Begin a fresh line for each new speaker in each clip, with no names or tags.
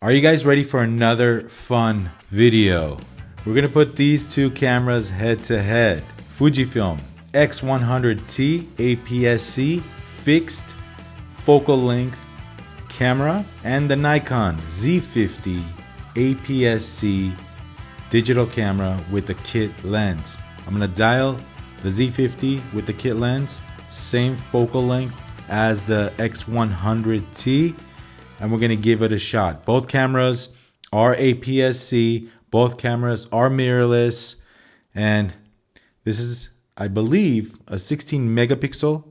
Are you guys ready for another fun video? We're gonna put these two cameras head to head. Fuji Film X100T APS-C fixed focal length camera and the Nikon Z50 APS-C digital camera with the kit lens. I'm gonna dial the Z50 with the kit lens, same focal length as the X100T, and we're gonna give it a shot. Both cameras are APS-C, both cameras are mirrorless, and this is, I believe, a 16 megapixel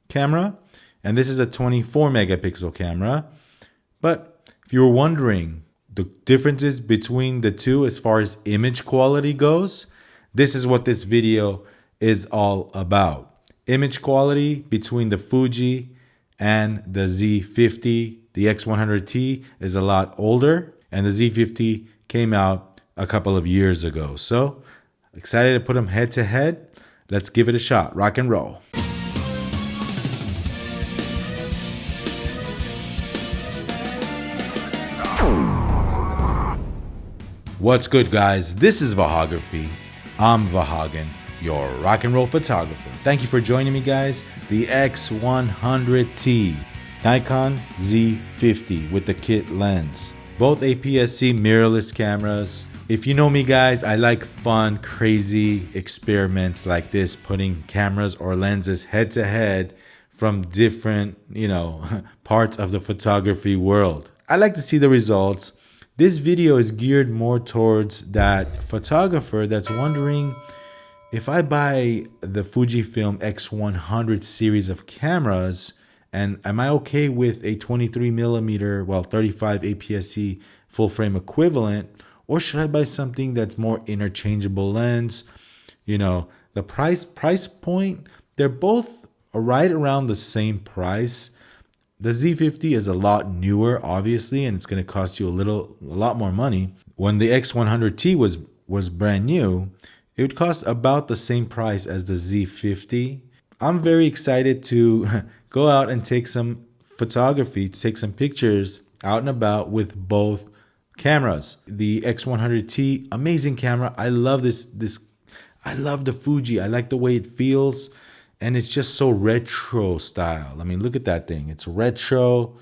camera, and this is a 24 megapixel camera. But if you were wondering the differences between the two as far as image quality goes, this is what this video is all about. Image quality between the Fuji and the Z50. The X100T is a lot older, and the Z50 came out a couple of years ago. So excited to put them head to head. Let's give it a shot. Rock and roll. What's good, guys? This is Vahagraphy. I'm Vahagan, your rock and roll photographer. Thank you for joining me, guys. The X100T, Nikon Z50 with the kit lens. Both APS-C mirrorless cameras. If you know me, guys, I like fun, crazy experiments like this, putting cameras or lenses head to head from different, parts of the photography world. I like to see the results. This video is geared more towards that photographer that's wondering, if I buy the Fuji Film X100 series of cameras, and am I okay with a 23mm, 35 APS-C full frame equivalent, or should I buy something that's more interchangeable lens? The price point, they're both right around the same price. The Z50 is a lot newer, obviously, and it's going to cost you a lot more money. When the X100T was brand new, it would cost about the same price as the Z50. I'm very excited to go out and take some photography, take some pictures out and about with both cameras. The X100T, amazing camera. I love this. I love the Fuji. I like the way it feels. And it's just so retro style. I mean, look at that thing. It's retro.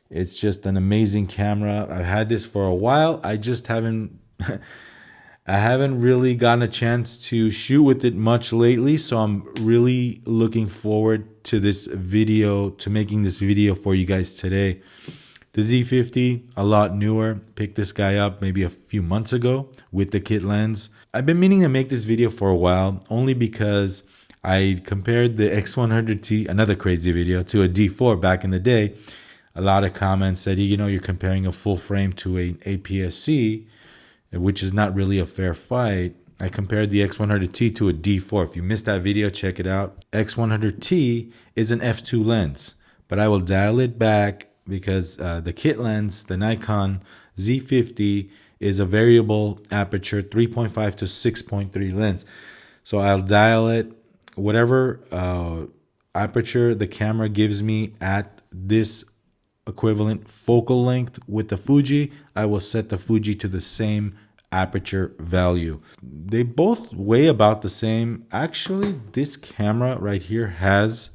It's just an amazing camera. I've had this for a while. I just haven't I haven't really gotten a chance to shoot with it much lately. So I'm really looking forward to this video, to making this video for you guys today. The Z50, a lot newer. Picked this guy up maybe a few months ago with the kit lens. I've been meaning to make this video for a while, only because I compared the X100T, another crazy video, to a D4 back in the day. A lot of comments said, you're comparing a full frame to an APS-C, which is not really a fair fight. I compared the X100T to a D4. If you missed that video, check it out. X100T is an f2 lens, but I will dial it back because the kit lens, the Nikon Z50, is a variable aperture 3.5 to 6.3 lens. So I'll dial it whatever aperture the camera gives me at this equivalent focal length with the Fuji. I will set the Fuji to the same aperture value. They both weigh about the same. Actually, this camera right here has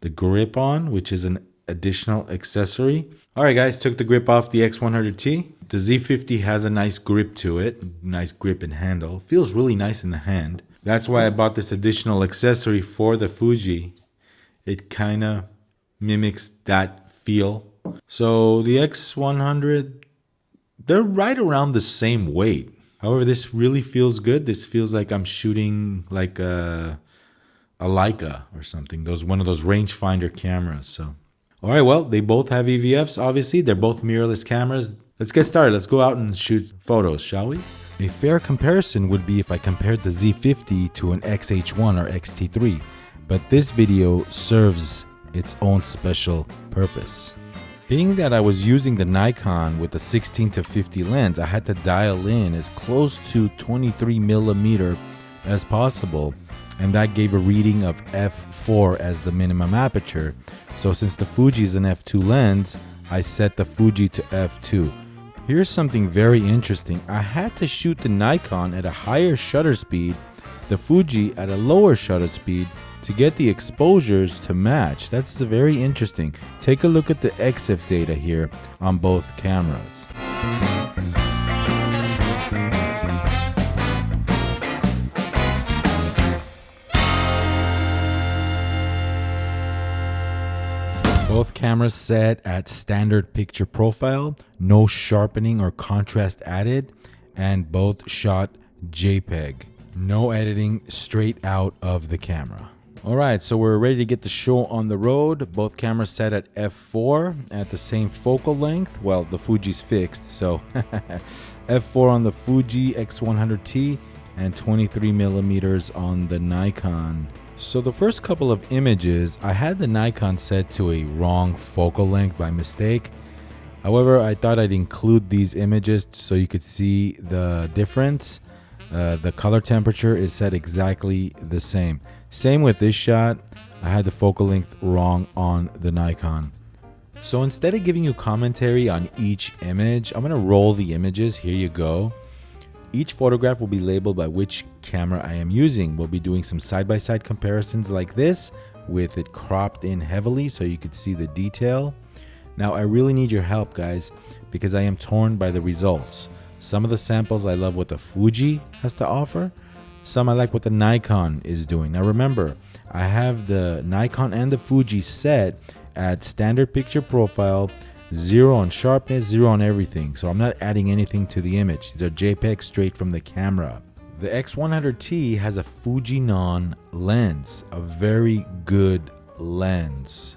the grip on, which is an additional accessory. All right, guys, took the grip off the X100T. The Z50 has a nice grip to it, nice grip and handle. Feels really nice in the hand. That's why I bought this additional accessory for the Fuji. It kind of mimics that feel. So the X100, they're right around the same weight. However, this really feels good. This feels like I'm shooting like a Leica or something. One of those rangefinder cameras. So, all right, well, they both have EVFs, obviously. They're both mirrorless cameras. Let's get started. Let's go out and shoot photos, shall we? A fair comparison would be if I compared the Z50 to an Xh1 or X-T3, but this video serves its own special purpose. Being that I was using the Nikon with the 16 to 50 lens, I had to dial in as close to 23mm as possible, and that gave a reading of f4 as the minimum aperture. So since the Fuji is an f2 lens, I set the Fuji to f2. Here's something very interesting. I had to shoot the Nikon at a higher shutter speed, the Fuji at a lower shutter speed to get the exposures to match. That's very interesting. Take a look at the EXIF data here on both cameras. Both cameras set at standard picture profile, no sharpening or contrast added, and both shot JPEG. No editing, straight out of the camera. Alright, so we're ready to get the show on the road. Both cameras set at f4 at the same focal length. Well, the Fuji's fixed, so f4 on the Fuji X100T and 23mm on the Nikon. So the first couple of images, I had the Nikon set to a wrong focal length by mistake. However, I thought I'd include these images so you could see the difference. The color temperature is set exactly the same. Same with this shot, I had the focal length wrong on the Nikon. So instead of giving you commentary on each image, I'm gonna roll the images. Here you go. Each photograph will be labeled by which camera I am using. We'll be doing some side-by-side comparisons like this with it cropped in heavily so you could see the detail. Now I really need your help, guys, because I am torn by the results. Some of the samples I love what the Fuji has to offer. Some I like what the Nikon is doing. Now remember, I have the Nikon and the Fuji set at standard picture profile, 0 on sharpness, 0 on everything. So I'm not adding anything to the image. These are JPEG straight from the camera. The X100T has a Fujinon lens, a very good lens.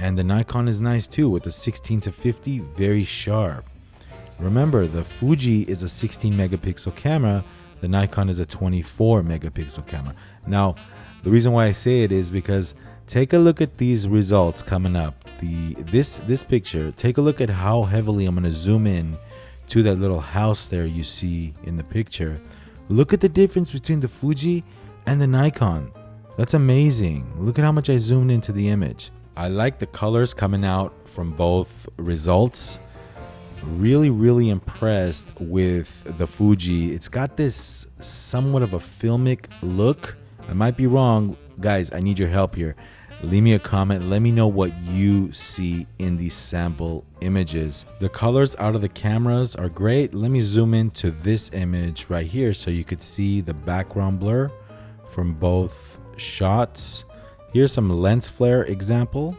And the Nikon is nice too with the 16-50, very sharp. Remember, the Fuji is a 16 megapixel camera. The Nikon is a 24 megapixel camera. Now, the reason why I say it is because take a look at these results coming up. This picture, take a look at how heavily I'm going to zoom in to that little house there you see in the picture. Look at the difference between the Fuji and the Nikon. That's amazing. Look at how much I zoomed into the image. I like the colors coming out from both results. Really impressed with the Fuji. It's got this somewhat of a filmic look. I might be wrong. Guys, I need your help here. Leave me a comment. Let me know what you see in these sample images. The colors out of the cameras are great. Let me zoom into this image right here so you could see the background blur from both shots. Here's some lens flare example.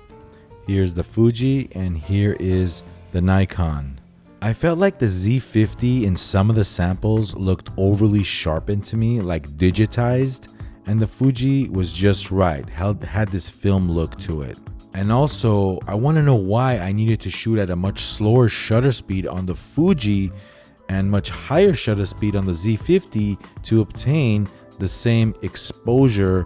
Here's the Fuji and here is the Nikon. I felt like the Z50 in some of the samples looked overly sharpened to me, like digitized, and the Fuji was just right, had this film look to it. And also, I want to know why I needed to shoot at a much slower shutter speed on the Fuji and much higher shutter speed on the Z50 to obtain the same exposure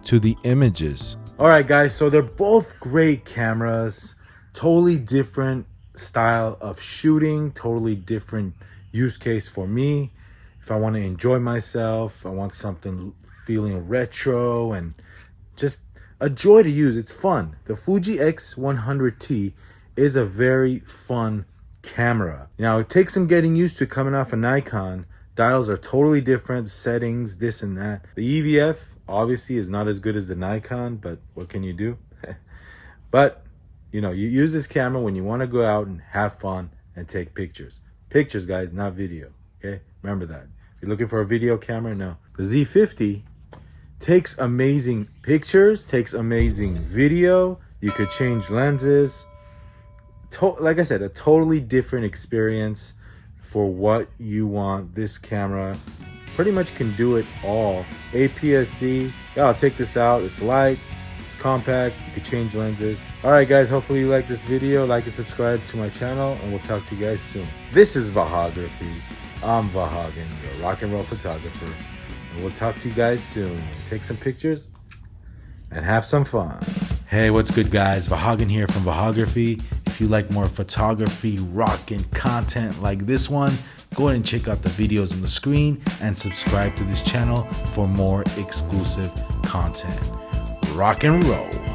to the images. Alright guys, so they're both great cameras, totally different style of shooting, totally different use case for me. If I want to enjoy myself, I want something feeling retro and just a joy to use. It's fun. The Fuji X100T is a very fun camera. Now it takes some getting used to coming off a Nikon. Dials are totally different, settings, this and that. The EVF obviously is not as good as the Nikon, but what can you do? But you know, you use this camera when you want to go out and have fun and take pictures. Pictures, guys, not video. Okay, remember that. If you're looking for a video camera, no. The Z50 takes amazing pictures, takes amazing video. You could change lenses. Like I said, a totally different experience for what you want. This camera pretty much can do it all. APS-C, yeah, I'll take this out. It's light, it's compact, you can change lenses. All right, guys, hopefully you like this video. Like and subscribe to my channel, and we'll talk to you guys soon. This is Vahagraphy. I'm Vahagan, your rock and roll photographer. And we'll talk to you guys soon. Take some pictures and have some fun. Hey, what's good, guys? Vahagan here from Vahagraphy. If you like more photography, rockin' content like this one, go ahead and check out the videos on the screen and subscribe to this channel for more exclusive content. Rock and roll.